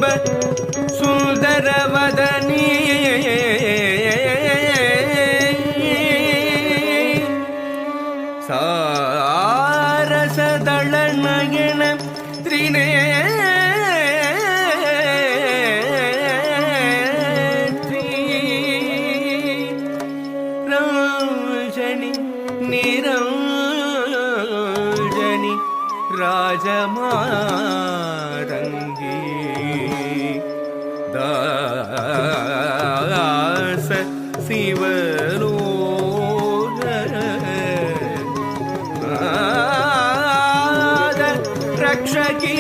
பிம்ப சுந்தரவதனி சாரசதள நயன திரிநே நிரஞ்சனி ராஜமாதங்கி தாச சிவலோக ரக்ஷகி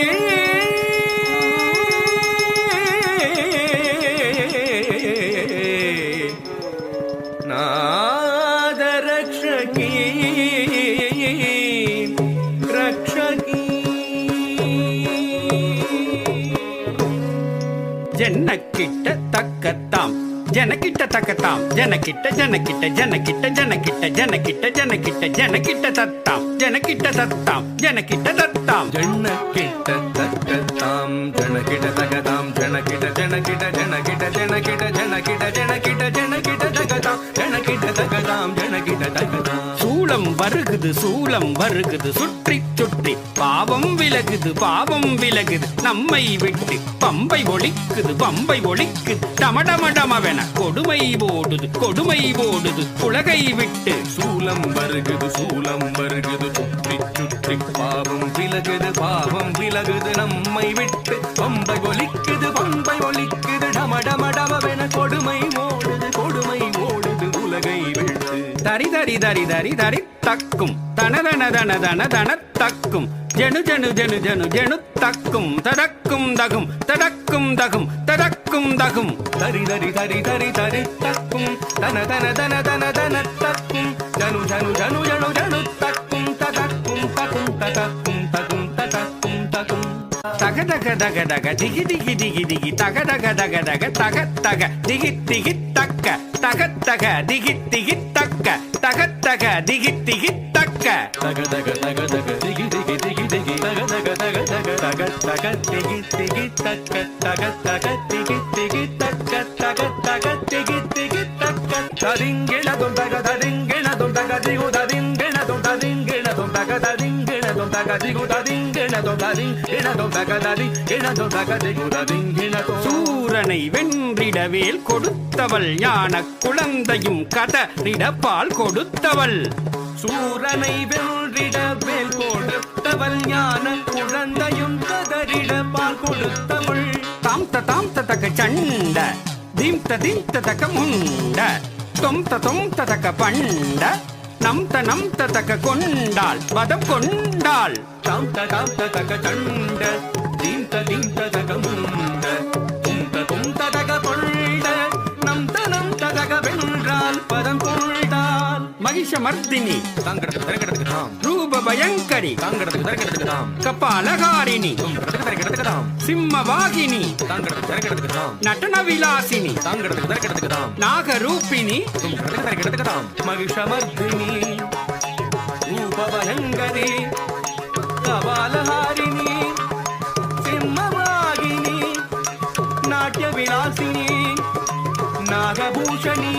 ஜனக்கிட்ட தக்கத்தாம் ஜனக்கிட்ட தக்கத்தாம் ஜனக்கிட்ட ஜனக்கிட்ட ஜனக்கிட்ட ஜனக்கிட்ட ஜனக்கிட்ட ஜனக்கிட்ட ஜனக்கிட்ட தத்தாம் ஜனக்கிட்ட தத்தாம் ஜனக்கிட்ட தத்தாம் ஜனக்கிட்ட தக்கத்தாம் ஜனக்கிட்ட தக்கதாம் ஜனக்கிட்ட ஜனக்கிட்ட ஜனக்கிட்ட ஜனக்கிட்ட ஜனக்கிட்ட ஜனக்கிட்ட ஜனக்கிட்ட தக்கதாம் ஜனக்கிட்ட தக்கதாம் ஜனக்கிட்ட தக்கதாம். சூளம் வருகுது சூளம் வருகுது சுற்றி சுற்றி பாவம் விலகுது பாவம் விலகுது நம்மை விட்டு பம்பை ஒழிக்குது பம்பை ஒழிக்குது டமடமடமவென கொடுமை ஓடுது கொடுமை ஓடுது உலகை விட்டு. சூலம் வருகுது சுற்றி சுற்றி பாவம் விலகுது பாவம் விலகுது நம்மை விட்டு பம்பை ஒழிக்குது டமடமடமவென கொடுமை ஓடுது உலகை விட்டு. தரி தரி தரி தரி தரி தக்கும் தனதன தன தன தன தக்கும் ஜனு ஜனு ஜனு ஜனு ஜனு தக்கும் தடக்கும் தகும் தடக்கும் தகும் தடக்கும் தகும். தரி தரி தரி தரி தரி தக்கும் தன தன தன தன தன தக்கும் ஜனு ஜனு ஜனு ஜனு ஜனு தக்கும் தடக்கும் தகும் தடக்கும் தகும் தடக்கும் தகும். தக தக தக தக திகி திகி திகி திகி தக தக தக தக தக தக திகி திகி தக்க தக தக திகி திகி தக்க தக தக திகி திகி தக்க தக தக தக தக திகி திகி திகி திகி தக தக தக தக தக தக திகி திகி தக்க தக தக திகி திகி தக்க தக தக திகி திகி தக்க. தரிங்கிணதும் தக தரிங்கிணதும் தக திகு தரிங்கிணதும் தரிங்கிணதும் தக தரிங்கிணதும் தக திகு தரிங்கிணதும் தரிங்கிணதும் தக தரிங்கிணதும் தக திகு தரிங்கிணதும். சூரனை வென்றிடவேல் கொடுத்தவள் ஞான குழந்தையும் கதறிட பால் கொடுத்தவள். சூரனை வென்றிட வேல் கொடுத்தவள் ஞான குழந்தையும் கதறிட பால் கொடுத்தவள். தாம் தாம் தக்க சண்ட தீம் தக்க முண்ட தொம் தக்க பண்ட நம் தக்க கொண்டாள் வதம் கொண்டாள். தாம் தக்க சண்ட தீம் தக்க முண்ட தும் தக்க கொண்ட நம் தக்க வென்றால் பதம் கொண்டாள். மகிஷமர்தினி தாங்கிறதுக்கு தரக்கிறதுக்கு தாம் ரூப பயங்கரி தாங்கிறதுக்கு தரக்கிறதுக்கு தாம் கபாலகாரிணி தரக்கிறதுக்கு தாம் சிம்மவாகினி தாங்கிறதுக்கு தரக்கிறதுக்கு தாம் நடன விலாசினி தாங்கிறதுக்கு தரக்கிறதுக்கு தாம் நாகரூபிணி தரக்கிறதுக்கு தாம் மகிஷமர்தினி ரூபபயங்கரி கபாலஹாரிணி சிம்மவாகினி நாட்டிய விலாசினி நாகபூஷணி.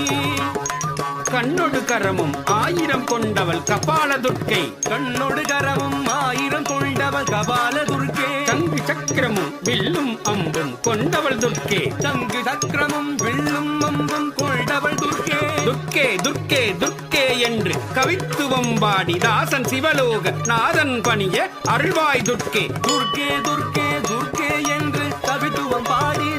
கண்ணொடு கரமும் 1000 கொண்டவள் கபால துர்க்கை கண்ணொடு கரமும் 1000 கொண்டவள் கபால துர்க்கே. சங்கு சக்கரமும் வில்லும் அம்பும் கொண்டவள் துர்க்கே சங்கு சக்கரமும் வில்லும் அம்பும் கொண்டவள் துர்க்கே. துர்க்கே துர்க்கே துர்க்கே என்று கவித்துவம் பாடி தாசன் சிவலோக நாதன் பணிய அருள்வாய் துர்க்கே. துர்க்கே துர்க்கே துர்க்கே என்று கவித்துவம் பாடி